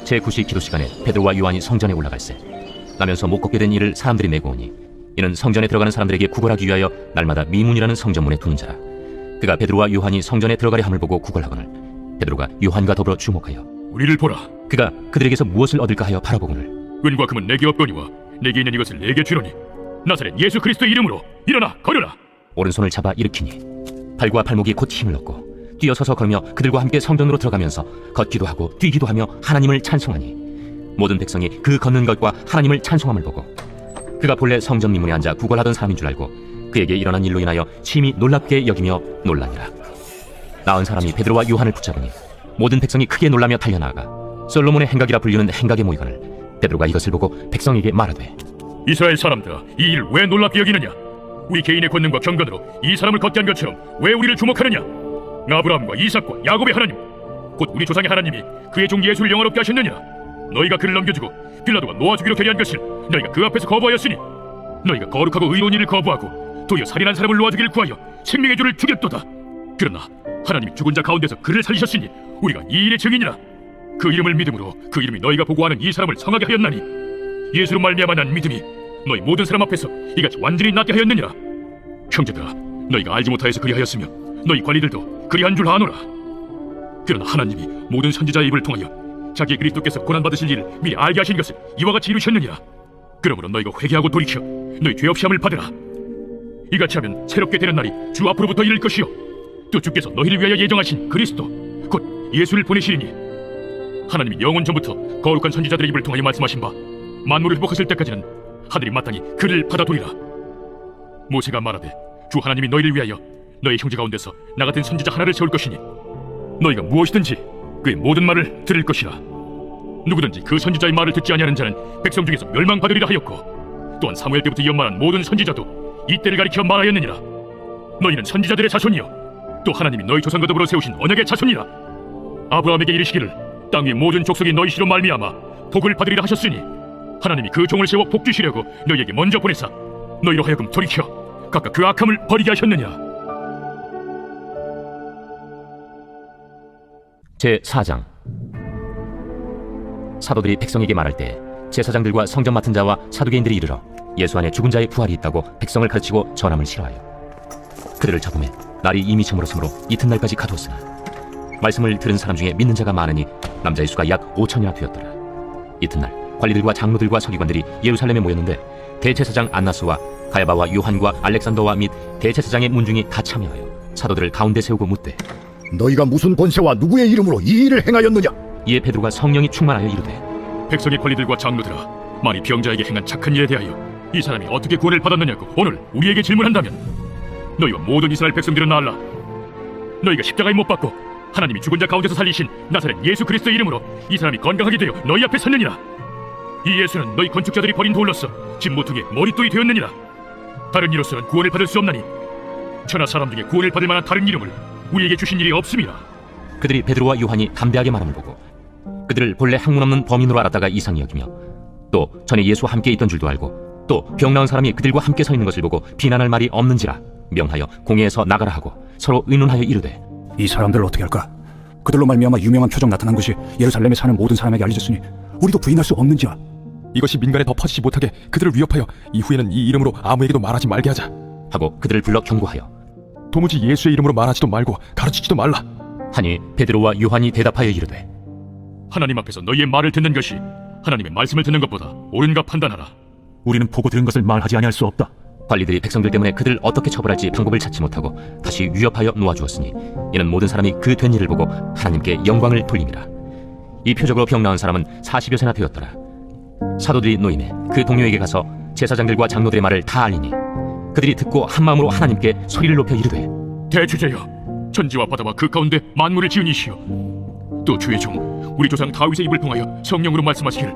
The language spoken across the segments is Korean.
제9시 기도 시간에 베드로와 요한이 성전에 올라갈새 나면서 못 걷게 된 이를 사람들이 메고 오니 이는 성전에 들어가는 사람들에게 구걸하기 위하여 날마다 미문이라는 성전문에 두는 자라. 그가 베드로와 요한이 성전에 들어가려 함을 보고 구걸하거늘 베드로가 요한과 더불어 주목하여 우리를 보라. 그가 그들에게서 무엇을 얻을까 하여 바라보거늘 은과 금은 내게 없거니와 내게 있는 이것을 내게 주노니 나사렛 예수 그리스도의 이름으로 일어나 걸으라. 오른손을 잡아 일으키니 발과 발목이 곧 힘을 얻고 뛰어서서 걸으며 그들과 함께 성전으로 들어가면서 걷기도 하고 뛰기도 하며 하나님을 찬송하니 모든 백성이 그 걷는 것과 하나님을 찬송함을 보고 그가 본래 성전 미문에 앉아 구걸하던 사람인 줄 알고 그에게 일어난 일로 인하여 심히 놀랍게 여기며 놀라니라. 나은 사람이 베드로와 요한을 붙잡으니 모든 백성이 크게 놀라며 달려나가 솔로몬의 행각이라 불리는 행각에 모이거늘 베드로가 이것을 보고 백성에게 말하되 이스라엘 사람들아, 이 일을 왜 놀랍게 여기느냐? 우리 개인의 권능과 경건으로 이 사람을 걷게 한 것처럼 왜 우리를 주목하느냐? 아브라함과 이삭과 야곱의 하나님, 곧 우리 조상의 하나님이 그의 종 예수를 영화롭게 하셨느니라. 너희가 그를 넘겨주고 빌라도가 놓아주기로 결의한 것을 너희가 그 앞에서 거부하였으니 너희가 거룩하고 의로운 일을 거부하고 도리어 살인한 사람을 놓아주기를 구하여 생명의 주를 죽였도다. 그러나 하나님이 죽은 자 가운데서 그를 살리셨으니 우리가 이 일의 증인이라. 그 이름을 믿음으로 그 이름이 너희가 보고하는 이 사람을 성하게 하였나니 예수로 말미암아 난 믿음이 너희 모든 사람 앞에서 이같이 완전히 낫게 하였느니라. 형제들아, 너희가 알지 못하여서 그리하였으며 너희 관리들도 그리한 줄 아노라. 그러나 하나님이 모든 선지자의 입을 통하여 자기 그리스도께서 고난받으실 일을 미리 알게 하신 것을 이와 같이 이루셨느니라. 그러므로 너희가 회개하고 돌이켜 너희 죄 없이 함을 받으라. 이같이 하면 새롭게 되는 날이 주 앞으로부터 이를 것이요 또 주께서 너희를 위하여 예정하신 그리스도 곧 예수를 보내시리니 하나님이 영원 전부터 거룩한 선지자들의 입을 통하여 말씀하신 바 만물을 회복하실 때까지는 하늘이 마땅히 그를 받아두리라. 모세가 말하되 주 하나님이 너희를 위하여 너희 형제 가운데서 나 같은 선지자 하나를 세울 것이니 너희가 무엇이든지 그의 모든 말을 들을 것이라. 누구든지 그 선지자의 말을 듣지 아니하는 자는 백성 중에서 멸망받으리라 하였고 또한 사무엘 때부터 연말한 모든 선지자도 이때를 가리켜 말하였느니라. 너희는 선지자들의 자손이요 또 하나님이 너희 조상과 더불어 세우신 언약의 자손이라. 아브라함에게 이르시기를 땅 위의 모든 족속이 너희 씨로 말미암아 복을 받으리라 하셨으니 하나님이 그 종을 세워 복 주시려고 너희에게 먼저 보내사 너희로 하여금 돌이켜 각각 그 악함을 버리게 하셨느니라. 제4장. 사도들이 백성에게 말할 때 제사장들과 성전 맡은 자와 사두개인들이 이르러 예수 안에 죽은 자의 부활이 있다고 백성을 가르치고 전함을 싫어하여 그들을 잡음에 날이 이미 저물었으므로 이튿날까지 가두었으나 말씀을 들은 사람 중에 믿는 자가 많으니 남자의 수가 약 5천이나 되었더라. 이튿날 관리들과 장로들과 서기관들이 예루살렘에 모였는데 대제사장 안나스와 가야바와 요한과 알렉산더와 및 대제사장의 문중이 다 참여하여 사도들을 가운데 세우고 묻되 너희가 무슨 권세와 누구의 이름으로 이 일을 행하였느냐? 이에 베드로가 성령이 충만하여 이르되 백성의 관리들과 장로들아, 만일 병자에게 행한 착한 일에 대하여 이 사람이 어떻게 구원을 받았느냐고 오늘 우리에게 질문한다면 너희와 모든 이스라엘 백성들은 알라. 너희가 십자가에 못 박고 하나님이 죽은 자 가운데서 살리신 나사렛 예수 그리스도의 이름으로 이 사람이 건강하게 되어 너희 앞에 섰느니라. 이 예수는 너희 건축자들이 버린 돌로서 집 모퉁이의 머릿돌이 되었느니라. 다른 이로서는 구원을 받을 수 없나니 천하 사람 중에 구원을 받을 만한 다른 이름을 우리에게 주신 일이 없음이라. 그들이 베드로와 요한이 담대하게 말함을 보고 그들을 본래 학문 없는 범인으로 알았다가 이상히 여기며 또 전에 예수와 함께 있던 줄도 알고 또 병 나은 사람이 그들과 함께 서 있는 것을 보고 비난할 말이 없는지라 명하여 공회에서 나가라 하고 서로 의논하여 이르되 이 사람들을 어떻게 할까? 그들로 말미암아 유명한 표적 나타난 것이 예루살렘에 사는 모든 사람에게 알려졌으니 우리도 부인할 수 없는지라. 이것이 민간에 더 퍼지지 못하게 그들을 위협하여 이후에는 이 이름으로 아무에게도 말하지 말게 하자 하고 그들을 불러 경고하여 도무지 예수의 이름으로 말하지도 말고 가르치지도 말라 하니 베드로와 요한이 대답하여 이르되 하나님 앞에서 너희의 말을 듣는 것이 하나님의 말씀을 듣는 것보다 옳은가 판단하라. 우리는 보고 들은 것을 말하지 아니할 수 없다. 관리들이 백성들 때문에 그들을 어떻게 처벌할지 방법을 찾지 못하고 다시 위협하여 놓아주었으니 이는 모든 사람이 그 된 일을 보고 하나님께 영광을 돌림이라. 이 표적으로 병 나은 사람은 40여 세나 되었더라. 사도들이 노임에 그 동료에게 가서 제사장들과 장로들의 말을 다 알리니 그들이 듣고 한마음으로 하나님께 소리를 높여 이르되 대주제여, 천지와 바다와 그 가운데 만물을 지은 이시여, 또 주의 종 우리 조상 다윗의 입을 통하여 성령으로 말씀하시기를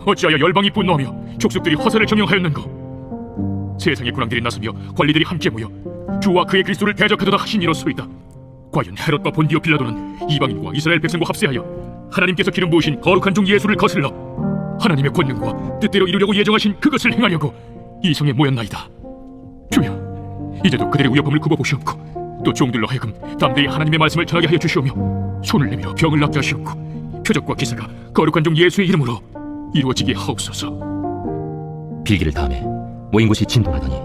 어찌하여 열방이 분노하며 족속들이 허사를 정령하였는고. 세상의 군왕들이 나서며 관리들이 함께 모여 주와 그의 그리스도를 대적하도다 하신 이로소이다. 과연 헤롯과 본디오 빌라도는 이방인과 이스라엘 백성과 합세하여 하나님께서 기름 부으신 거룩한 종 예수를 거슬러 하나님의 권능과 뜻대로 이루려고 예정하신 그것을 행하려고 이 성에 모였나이다. 주여, 이제도 그들의 위협함을 굽어보시옵고 또 종들로 하여금 담대히 하나님의 말씀을 전하게 하여 주시오며 손을 내밀어 병을 낫게 하시옵고 표적과 기사가 거룩한 종 예수의 이름으로 이루어지게 하옵소서. 빌기를 다음에 모인 곳이 진동하더니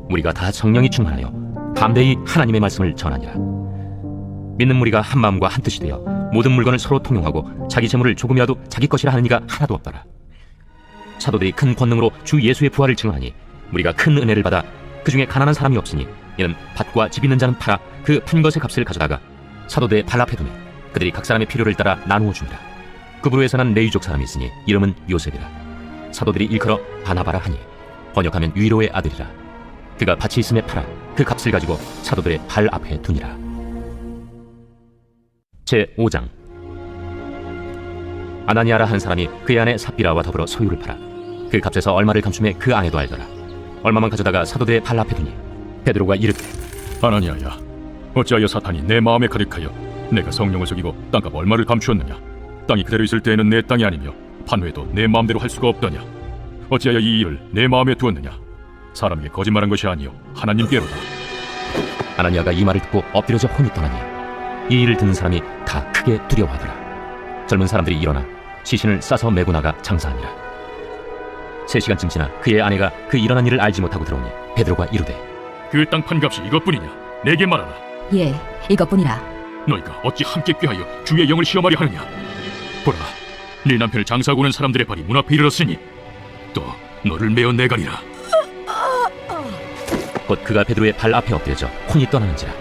무리가 다 성령이 충만하여 담대히 하나님의 말씀을 전하니라. 믿는 무리가 한 마음과 한 뜻이 되어 모든 물건을 서로 통용하고 자기 재물을 조금이라도 자기 것이라 하는 이가 하나도 없더라. 사도들이 큰 권능으로 주 예수의 부활을 증언하니 무리가 큰 은혜를 받아 그 중에 가난한 사람이 없으니 이는 밭과 집 있는 자는 팔아 그 판 것의 값을 가져다가 사도들의 발 앞에 두니 그들이 각 사람의 필요를 따라 나누어 줍니다. 그부로에서 난 레위족 사람이 있으니 이름은 요셉이라. 사도들이 일컬어 바나바라 하니 번역하면 위로의 아들이라. 그가 밭이 있음에 팔아 그 값을 가지고 사도들의 발 앞에 두니라. 제5장. 아나니아라 한 사람이 그의 아내 삽비라와 더불어 소유를 팔아 그 값에서 얼마를 감춤해 그 아내도 알더라. 얼마만 가져다가 사도들의 발 앞에 두니 베드로가 이르되 아나니아야, 어찌하여 사탄이 내 마음에 가득하여 내가 성령을 속이고 땅값 얼마를 감추었느냐? 땅이 그대로 있을 때에는 내 땅이 아니며 판회도 내 마음대로 할 수가 없더냐? 어찌하여 이 일을 내 마음에 두었느냐? 사람에게 거짓말한 것이 아니요 하나님께로다. 아나니아가 이 말을 듣고 엎드려져 혼이 떠나니 이 일을 듣는 사람이 다 크게 두려워하더라. 젊은 사람들이 일어나 시신을 싸서 메고 나가 장사하니라. 3시간쯤 지나 그의 아내가 그 일어난 일을 알지 못하고 들어오니 베드로가 이르되 그 땅 판값이 이것뿐이냐? 내게 말하라. 예, 이것뿐이라. 너희가 어찌 함께 꾀하여 주의 영을 시험하려 하느냐? 보라, 네 남편을 장사하고 오는 사람들의 발이 문 앞에 이르렀으니 또 너를 메어 내가리라. 곧 그가 베드로의 발 앞에 엎드려져 혼이 떠나는지라.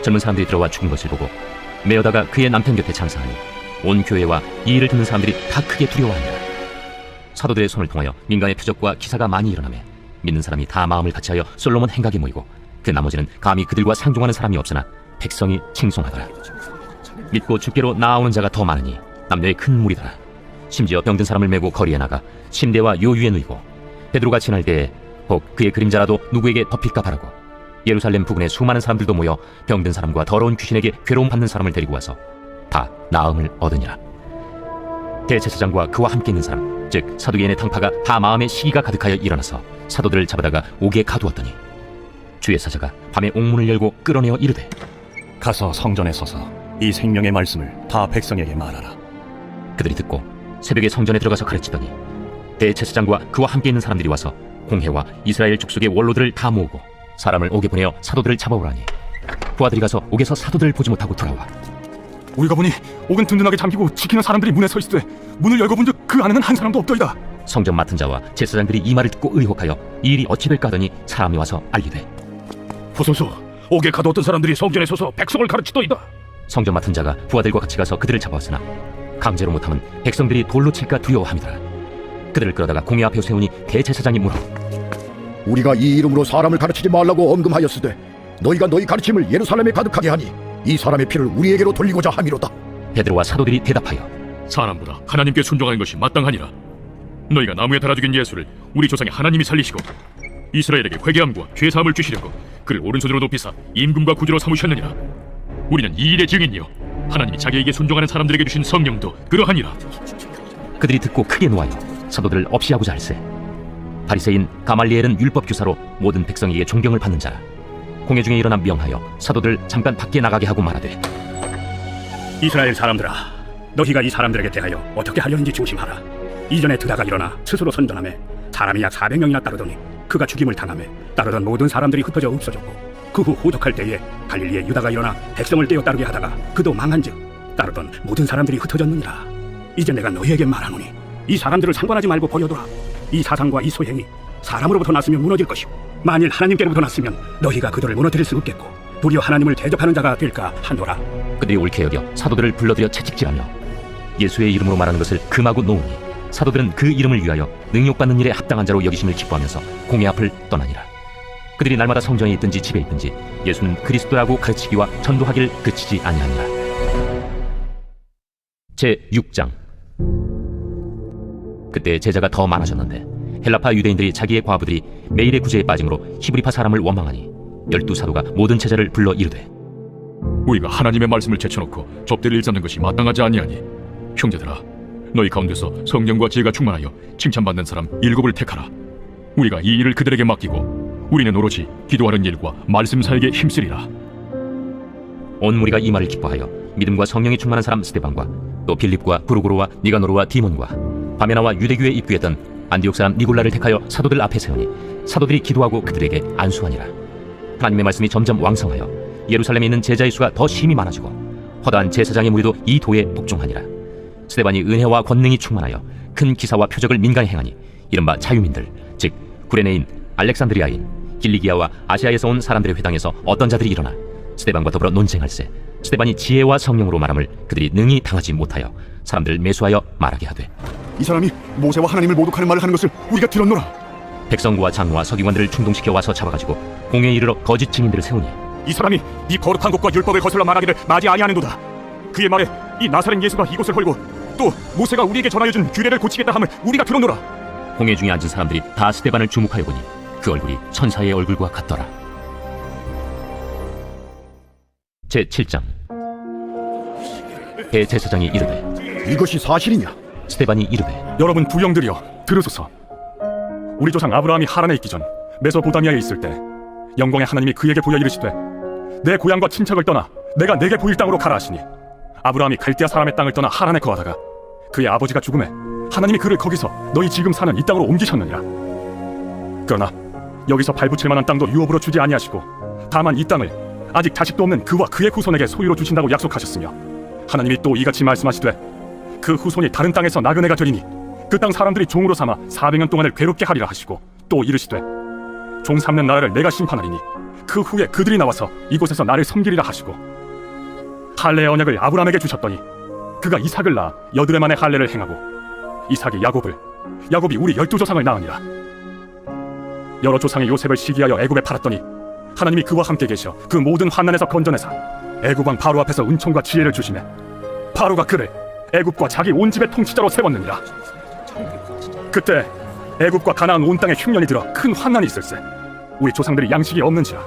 젊은 사람들이 들어와 죽은 것을 보고 메어다가 그의 남편 곁에 장사하니 온 교회와 이 일을 듣는 사람들이 다 크게 두려워하니라. 사도들의 손을 통하여 민간의 표적과 기사가 많이 일어나매 믿는 사람이 다 마음을 같이하여 솔로몬 행각에 모이고 그 나머지는 감히 그들과 상종하는 사람이 없으나 백성이 칭송하더라. 믿고 주께로 나아오는 자가 더 많으니 남녀의 큰 무리더라. 심지어 병든 사람을 메고 거리에 나가 침대와 요유에 누이고 베드로가 지날 때에 혹 그의 그림자라도 누구에게 덮일까 바라고 예루살렘 부근에 수많은 사람들도 모여 병든 사람과 더러운 귀신에게 괴로움 받는 사람을 데리고 와서 다 나음을 얻으니라. 대제사장과 그와 함께 있는 사람 즉 사두개인의 당파가 다 마음에 시기가 가득하여 일어나서 사도들을 잡아다가 옥에 가두었더니 주의 사자가 밤에 옥문을 열고 끌어내어 이르되 가서 성전에 서서 이 생명의 말씀을 다 백성에게 말하라. 그들이 듣고 새벽에 성전에 들어가서 가르치더니 대제사장과 그와 함께 있는 사람들이 와서 공회와 이스라엘 족속의 원로들을 다 모으고 사람을 옥에 보내어 사도들을 잡아오라니 부하들이 가서 옥에서 사도들을 보지 못하고 돌아와 우리가 보니 옥은 든든하게 잠기고 지키는 사람들이 문에 서 있으되 문을 열고 본즉 그 안에는 한 사람도 없더이다. 성전 맡은 자와 제사장들이 이 말을 듣고 의혹하여 이 일이 어찌 될까 하더니 사람이 와서 알리되 보소서, 옥에 가두었던 사람들이 성전에 서서 백성을 가르치더이다. 성전 맡은 자가 부하들과 같이 가서 그들을 잡아왔으나 강제로 못하면 백성들이 돌로 칠까 두려워함이더라. 그들을 끌어다가 공회 앞에 세우니 대제사장이 물어 우리가 이 이름으로 사람을 가르치지 말라고 엄금하였으되 너희가 너희 가르침을 예루살렘에 가득하게 하니 이 사람의 피를 우리에게로 돌리고자 함이로다. 베드로와 사도들이 대답하여 사람보다 하나님께 순종하는 것이 마땅하니라. 너희가 나무에 달아 죽인 예수를 우리 조상의 하나님이 살리시고 이스라엘에게 회개함과 죄사함을 주시려고 그를 오른손으로 높이사 임금과 구주로 삼으셨느니라. 우리는 이 일의 증인이요 하나님이 자기에게 순종하는 사람들에게 주신 성령도 그러하니라. 그들이 듣고 크게 노하여 사도들을 없이 하고자 할세 바리새인 가말리엘은 율법 교사로 모든 백성에게 존경을 받는 자라. 공회 중에 일어나 명하여 사도들 잠깐 밖에 나가게 하고 말하되 이스라엘 사람들아, 너희가 이 사람들에게 대하여 어떻게 하려는지 조심하라. 이전에 드다가 일어나 스스로 선전하며 사람이 약 400명이나 따르더니 그가 죽임을 당하며 따르던 모든 사람들이 흩어져 없어졌고 그 후 호적할 때에 갈릴리에 유다가 일어나 백성을 떼어 따르게 하다가 그도 망한즉 따르던 모든 사람들이 흩어졌느니라. 이제 내가 너희에게 말하노니 이 사람들을 상관하지 말고 버려둬라. 이 사상과 이 소행이 사람으로부터 났으면 무너질 것이고 만일 하나님께로부터 났으면 너희가 그들을 무너뜨릴 수 없겠고 도리어 하나님을 대접하는 자가 될까 하노라. 그들이 옳게 여겨 사도들을 불러들여 채찍질하며 예수의 이름으로 말하는 것을 금하고 놓으니 사도들은 그 이름을 위하여 능욕받는 일에 합당한 자로 여기심을 기뻐하면서 공회 앞을 떠나니라. 그들이 날마다 성전에 있든지 집에 있든지 예수는 그리스도라고 가르치기와 전도하기를 그치지 아니하니라. 제6장. 그때 제자가 더 많아졌는데 헬라파 유대인들이 자기의 과부들이 매일의 구제에 빠짐으로 히브리파 사람을 원망하니 12사도가 모든 제자를 불러 이르되 우리가 하나님의 말씀을 제쳐놓고 접대를 일삼는 것이 마땅하지 아니하니 형제들아, 너희 가운데서 성령과 지혜가 충만하여 칭찬받는 사람 7을 택하라. 우리가 이 일을 그들에게 맡기고 우리는 오로지 기도하는 일과 말씀 사역에 힘쓰리라. 온 무리가 이 말을 기뻐하여 믿음과 성령이 충만한 사람 스데반과 또 빌립과 브루고로와 니가노르와 디몬과 바메나와 유대교에 입교했던 안디옥 사람 니골라를 택하여 사도들 앞에 세우니 사도들이 기도하고 그들에게 안수하니라. 하나님의 말씀이 점점 왕성하여 예루살렘에 있는 제자의 수가 더 심히 많아지고 허다한 제사장의 무리도 이 도에 복종하니라. 스데반이 은혜와 권능이 충만하여 큰 기사와 표적을 민간히 행하니 이른바 자유민들 즉 구레네인, 알렉산드리아인, 길리기아와 아시아에서 온 사람들의 회당에서 어떤 자들이 일어나 스데반과 더불어 논쟁할세 스데반이 지혜와 성령으로 말함을 그들이 능히 당하지 못하여 사람들을 매수하여 말하게 하되 이 사람이 모세와 하나님을 모독하는 말을 하는 것을 우리가 들었노라. 백성과 장로와 서기관들을 충동시켜 와서 잡아가지고 공회에 이르러 거짓 증인들을 세우니 이 사람이 이 거룩한 곳과 율법을 거슬러 말하기를 마지 아니하는도다. 그의 말에 이 나사렛 예수가 이곳을 헐고 또 모세가 우리에게 전하여준 규례를 고치겠다 함을 우리가 들었노라. 공회 중에 앉은 사람들이 다 스데반을 주목하여 보니 그 얼굴이 천사의 얼굴과 같더라. 제7장. 대제사장이 이르되 이것이 사실이냐? 스데반이 이르되 여러분 부영들이여 들으소서. 우리 조상 아브라함이 하란에 있기 전 메소포타미아에 있을 때 영광의 하나님이 그에게 보여 이르시되 내 고향과 친척을 떠나 내가 내게 보일 땅으로 가라 하시니 아브라함이 갈대아 사람의 땅을 떠나 하란에 거하다가 그의 아버지가 죽음에 하나님이 그를 거기서 너희 지금 사는 이 땅으로 옮기셨느니라. 그러나 여기서 발붙일 만한 땅도 유업으로 주지 아니하시고 다만 이 땅을 아직 자식도 없는 그와 그의 후손에게 소유로 주신다고 약속하셨으며 하나님이 또 이같이 말씀하시되 그 후손이 다른 땅에서 나그네가 되리니 그 땅 사람들이 종으로 삼아 400년 동안을 괴롭게 하리라 하시고 또 이르시되 종 삼는 나라를 내가 심판하리니 그 후에 그들이 나와서 이곳에서 나를 섬기리라 하시고 할례의 언약을 아브라함에게 주셨더니 그가 이삭을 낳아 여드레 만에 할례를 행하고 이삭이 야곱을 야곱이 우리 12조상을 낳으니라. 여러 조상이 요셉을 시기하여 애굽에 팔았더니 하나님이 그와 함께 계셔 그 모든 환난에서 건져내사 애굽 왕 바로 앞에서 은총과 지혜를 주시매 바로가 그를 애굽과 자기 온 집의 통치자로 세웠느니라. 그때 애굽과 가나안 온 땅에 흉년이 들어 큰 환난이 있을세 우리 조상들이 양식이 없는지라.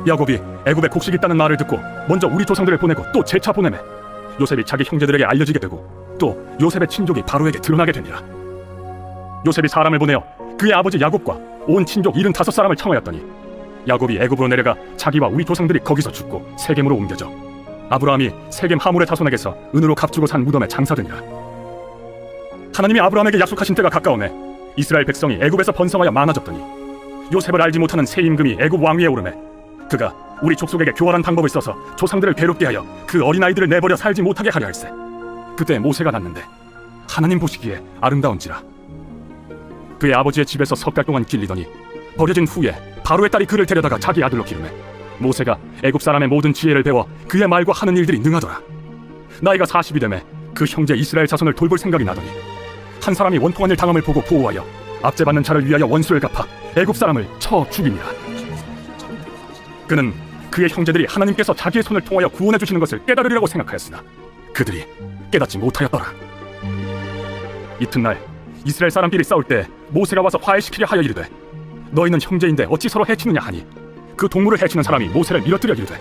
야곱이 애굽에 곡식이 있다는 말을 듣고 먼저 우리 조상들을 보내고 또 재차 보내매 요셉이 자기 형제들에게 알려지게 되고 또 요셉의 친족이 바로에게 드러나게 되니라. 요셉이 사람을 보내어 그의 아버지 야곱과 온 친족 75사람을 청하였더니 야곱이 애굽으로 내려가 자기와 우리 조상들이 거기서 죽고 세겜으로 옮겨져 아브라함이 세겜 하물의 자손에게서 은으로 값주고 산 무덤에 장사되니라. 하나님이 아브라함에게 약속하신 때가 가까우매 이스라엘 백성이 애굽에서 번성하여 많아졌더니 요셉을 알지 못하는 새 임금이 애굽 왕위에 오르매 그가 우리 족속에게 교활한 방법을 써서 조상들을 괴롭게 하여 그 어린아이들을 내버려 살지 못하게 하려 할세. 그때 모세가 났는데 하나님 보시기에 아름다운지라. 그의 아버지의 집에서 석 달 동안 길리더니 버려진 후에 바로의 딸이 그를 데려다가 자기 아들로 기르매 모세가 애굽 사람의 모든 지혜를 배워 그의 말과 하는 일들이 능하더라. 나이가 40이 되매 그 형제 이스라엘 자손을 돌볼 생각이 나더니 한 사람이 원통한 일 당함을 보고 보호하여 압제받는 자를 위하여 원수를 갚아 애굽 사람을 쳐 죽이니라. 그는 그의 형제들이 하나님께서 자기의 손을 통하여 구원해 주시는 것을 깨달으리라고 생각하였으나 그들이 깨닫지 못하였더라. 이튿날 이스라엘 사람끼리 싸울 때 모세가 와서 화해시키려 하여 이르되 너희는 형제인데 어찌 서로 해치느냐 하니 그 동물을 해치는 사람이 모세를 밀어뜨려 이르되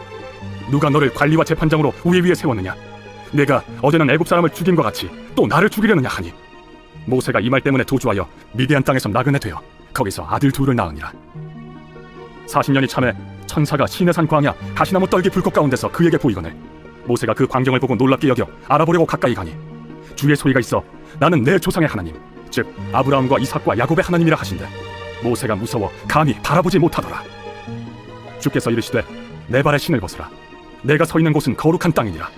누가 너를 관리와 재판장으로 우리 위에 세웠느냐 내가 어제는 애굽 사람을 죽임과 같이 또 나를 죽이려느냐 하니 모세가 이 말 때문에 도주하여 미디안 땅에서 나그네 되어 거기서 아들 둘을 낳으니라. 40년이 참에 천사가 시내산 광야 가시나무 떨기 불꽃 가운데서 그에게 보이거늘 모세가 그 광경을 보고 놀랍게 여겨 알아보려고 가까이 가니 주의 소리가 있어 나는 내 조상의 하나님 즉 아브라함과 이삭과 야곱의 하나님이라 하신대 모세가 무서워 감히 바라보지 못하더라. 주께서 이르시되 내 발에 신을 벗으라 내가 서 있는 곳은 거룩한 땅이니라.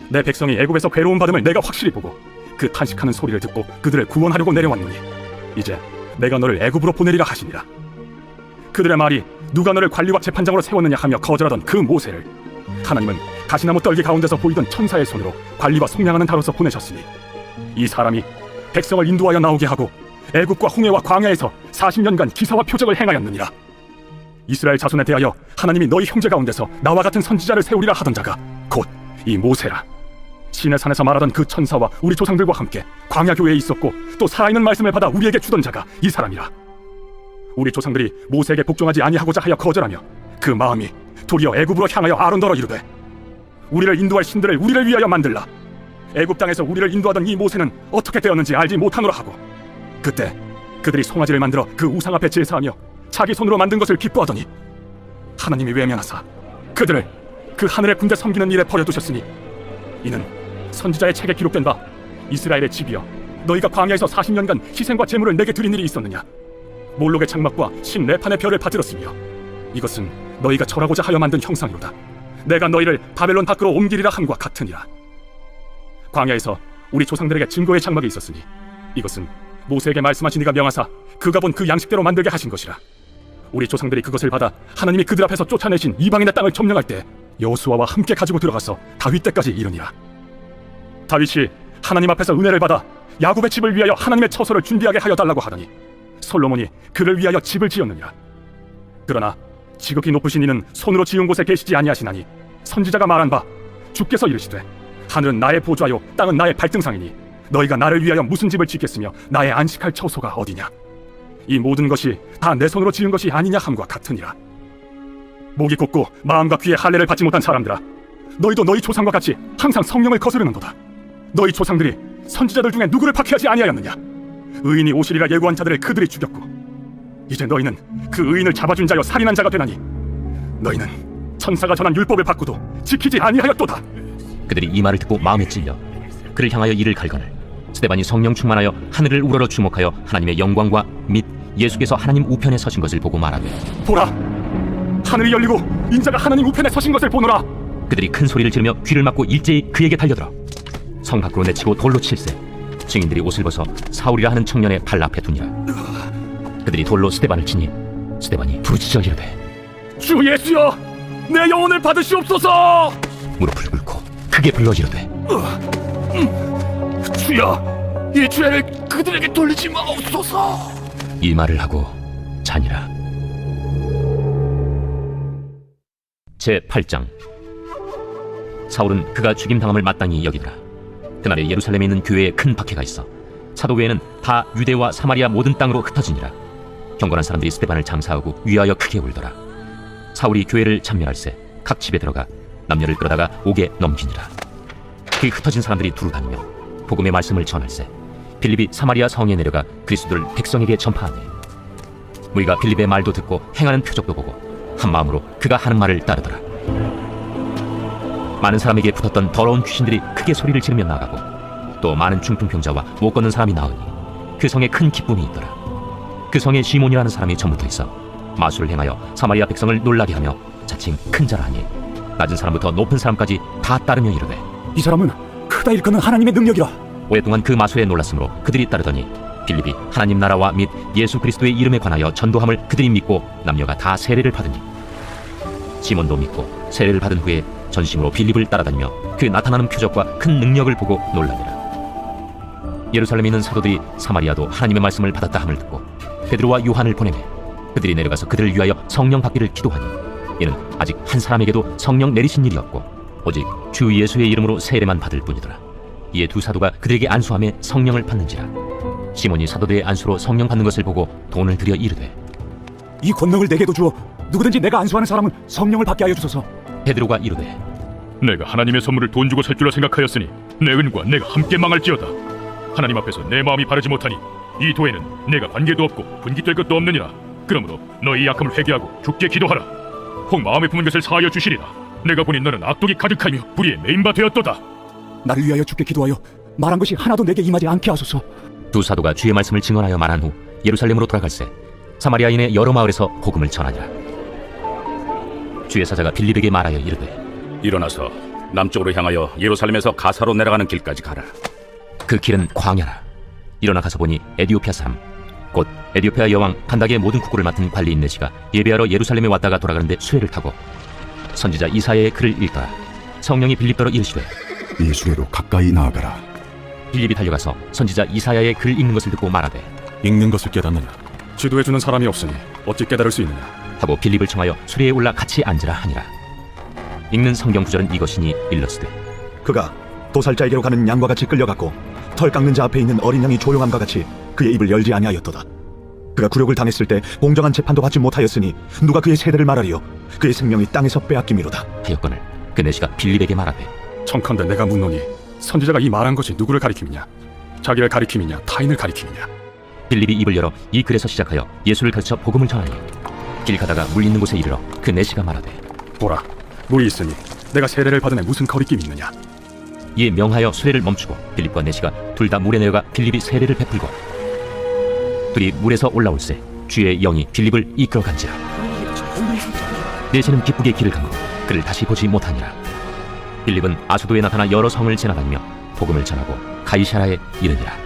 내 백성이 애굽에서 괴로움 받음을 내가 확실히 보고 그 탄식하는 소리를 듣고 그들을 구원하려고 내려왔노니 이제 내가 너를 애굽으로 보내리라 하시니라. 그들의 말이 누가 너를 관리와 재판장으로 세웠느냐 하며 거절하던 그 모세를 하나님은 가시나무 떨기 가운데서 보이던 천사의 손으로 관리와 속량하는 자로서 보내셨으니 이 사람이 백성을 인도하여 나오게 하고 애굽과 홍해와 광야에서 40년간 기사와 표적을 행하였느니라. 이스라엘 자손에 대하여 하나님이 너희 형제 가운데서 나와 같은 선지자를 세우리라 하던 자가 곧 이 모세라. 시내산에서 말하던 그 천사와 우리 조상들과 함께 광야교회에 있었고 또 살아있는 말씀을 받아 우리에게 주던 자가 이 사람이라. 우리 조상들이 모세에게 복종하지 아니하고자 하여 거절하며 그 마음이 도리어 애굽으로 향하여 아론더러 이르되 우리를 인도할 신들을 우리를 위하여 만들라. 애굽 땅에서 우리를 인도하던 이 모세는 어떻게 되었는지 알지 못하노라 하고 그때 그들이 송아지를 만들어 그 우상 앞에 제사하며 자기 손으로 만든 것을 기뻐하더니 하나님이 외면하사 그들을 그 하늘의 군대 섬기는 일에 버려두셨으니 이는 선지자의 책에 기록된 바 이스라엘의 집이여, 너희가 광야에서 40년간 희생과 제물을 내게 드린 일이 있었느냐? 몰록의 장막과 신 레판의 별을 받들었으며 이것은 너희가 절하고자 하여 만든 형상이로다. 내가 너희를 바벨론 밖으로 옮기리라 함과 같으니라. 광야에서 우리 조상들에게 증거의 장막이 있었으니 이것은 모세에게 말씀하신 이가 명하사 그가 본 그 양식대로 만들게 하신 것이라. 우리 조상들이 그것을 받아 하나님이 그들 앞에서 쫓아내신 이방인의 땅을 점령할 때 여호수아와 함께 가지고 들어가서 다윗 때까지 이르니라. 다윗이 하나님 앞에서 은혜를 받아 야곱의 집을 위하여 하나님의 처소를 준비하게 하여 달라고 하더니 솔로몬이 그를 위하여 집을 지었느니라. 그러나 지극히 높으신 이는 손으로 지은 곳에 계시지 아니하시나니 선지자가 말한 바 주께서 이르시되 하늘은 나의 보좌요 땅은 나의 발등상이니 너희가 나를 위하여 무슨 집을 짓겠으며 나의 안식할 처소가 어디냐? 이 모든 것이 다 내 손으로 지은 것이 아니냐 함과 같으니라. 목이 곧고 마음과 귀에 할례를 받지 못한 사람들아, 너희도 너희 조상과 같이 항상 성령을 거스르는도다. 너희 조상들이 선지자들 중에 누구를 박해하지 아니하였느냐? 의인이 오시리라 예고한 자들을 그들이 죽였고 이제 너희는 그 의인을 잡아준 자여 살인한 자가 되나니 너희는 천사가 전한 율법을 받고도 지키지 아니하였도다. 그들이 이 말을 듣고 마음에 찔려 그를 향하여 이를 갈거늘 스데반이 성령 충만하여 하늘을 우러러 주목하여 하나님의 영광과 및 예수께서 하나님 우편에 서신 것을 보고 말하되 보라, 하늘이 열리고 인자가 하나님 우편에 서신 것을 보노라. 그들이 큰 소리를 지르며 귀를 막고 일제히 그에게 달려들어 성 밖으로 내치고 돌로 칠세. 증인들이 옷을 벗어 사울이라 하는 청년의 발 앞에 두니라. 그들이 돌로 스데반을 치니 스데반이 부르짖어 이르되 주 예수여, 내 영혼을 받으시옵소서. 무릎을 꿇고 크게 불러 이르되 주여, 이 죄를 그들에게 돌리지 마옵소서. 이 말을 하고 자니라. 제8장. 사울은 그가 죽임당함을 마땅히 여기더라. 그날에 예루살렘에 있는 교회에 큰 박해가 있어 사도 외에는 다 유대와 사마리아 모든 땅으로 흩어지니라. 경건한 사람들이 스데반을 장사하고 위하여 크게 울더라. 사울이 교회를 참멸할세 각 집에 들어가 남녀를 끌어다가 옥에 넘기니라. 그 흩어진 사람들이 두루 다니며 복음의 말씀을 전할세 빌립이 사마리아 성에 내려가 그리스도를 백성에게 전파하니 무리가 빌립의 말도 듣고 행하는 표적도 보고 한 마음으로 그가 하는 말을 따르더라. 많은 사람에게 붙었던 더러운 귀신들이 크게 소리를 지르며 나가고 또 많은 중풍병자와 못 걷는 사람이 나으니 그 성에 큰 기쁨이 있더라. 그 성에 시몬이라는 사람이 전부터 있어 마술을 행하여 사마리아 백성을 놀라게 하며 자칭 큰 자라 하니 낮은 사람부터 높은 사람까지 다 따르며 이르되 이 사람은 크다 일컫는 하나님의 능력이라. 오랫동안 그 마술에 놀랐으므로 그들이 따르더니 빌립이 하나님 나라와 및 예수 그리스도의 이름에 관하여 전도함을 그들이 믿고 남녀가 다 세례를 받으니 시몬도 믿고 세례를 받은 후에 전심으로 빌립을 따라다니며 그 나타나는 표적과 큰 능력을 보고 놀라니라. 예루살렘에 있는 사도들이 사마리아도 하나님의 말씀을 받았다 함을 듣고 베드로와 요한을 보내매 그들이 내려가서 그들을 위하여 성령 받기를 기도하니 이는 아직 한 사람에게도 성령 내리신 일이 없고 오직 주 예수의 이름으로 세례만 받을 뿐이더라. 이에 두 사도가 그들에게 안수하며 성령을 받는지라. 시몬이 사도들의 안수로 성령 받는 것을 보고 돈을 들여 이르되 이 권능을 내게도 주어 누구든지 내가 안수하는 사람은 성령을 받게 하여 주소서. 베드로가 이르되 내가 하나님의 선물을 돈 주고 살 줄로 생각하였으니 내 은과 내가 함께 망할지어다. 하나님 앞에서 내 마음이 바르지 못하니 이 도에는 내가 관계도 없고 분깃될 것도 없느니라. 그러므로 너희 약함을 회개하고 주께 기도하라. 혹 마음에 품은 것을 사하여 주시리라. 내가 보니 너는 악독이 가득하며 불의에 메인바 되었도다. 나를 위하여 주께 기도하여 말한 것이 하나도 내게 임하지 않게 하소서. 두 사도가 주의 말씀을 증언하여 말한 후 예루살렘으로 돌아갈새 사마리아인의 여러 마을에서 복음을 전하니라. 주의 사자가 빌립에게 말하여 이르되 일어나서 남쪽으로 향하여 예루살렘에서 가사로 내려가는 길까지 가라. 그 길은 광야라. 일어나 가서 보니 에디오피아 사람 곧 에디오피아 여왕 칸닥의 모든 국고를 맡은 관리 인내시가 예배하러 예루살렘에 왔다가 돌아가는데 수레를 타고 선지자 이사야의 글을 읽더라. 성령이 빌립더러 이르시되 이 수레로 가까이 나아가라. 빌립이 달려가서 선지자 이사야의 글 읽는 것을 듣고 말하되 읽는 것을 깨닫느냐? 지도해주는 사람이 없으니 어찌 깨달을 수 있느냐? 하고 빌립을 청하여 수레에 올라 같이 앉으라 하니라. 읽는 성경 구절은 이것이니 일러스되 그가 도살자에게로 가는 양과 같이 끌려갔고 털 깎는 자 앞에 있는 어린 양이 조용함과 같이 그의 입을 열지 아니하였도다. 그가 굴욕을 당했을 때 공정한 재판도 받지 못하였으니 누가 그의 세대를 말하리요? 그의 생명이 땅에서 빼앗김이로다. 하였거늘 그 내시가 빌립에게 말하되 청컨대 내가 묻노니 선지자가 이 말한 것이 누구를 가리킴이냐? 자기를 가리킴이냐? 타인을 가리킴이냐? 빌립이 입을 열어 이 글에서 시작하여 예수를 가르쳐 복음을 전하니 길 가다가 물 있는 곳에 이르러 그 내시가 말하되 보라, 물이 있으니 내가 세례를 받은 애 무슨 거리낌이 있느냐? 이에 명하여 수레를 멈추고 빌립과 내시가 둘 다 물에 내려가 빌립이 세례를 베풀고 둘이 물에서 올라올새 주의 영이 빌립을 이끌어간지라. 내시는 기쁘게 길을 가고 그를 다시 보지 못하니라. 빌립은 아수도에 나타나 여러 성을 지나다니며 복음을 전하고 가이사라에 이르니라.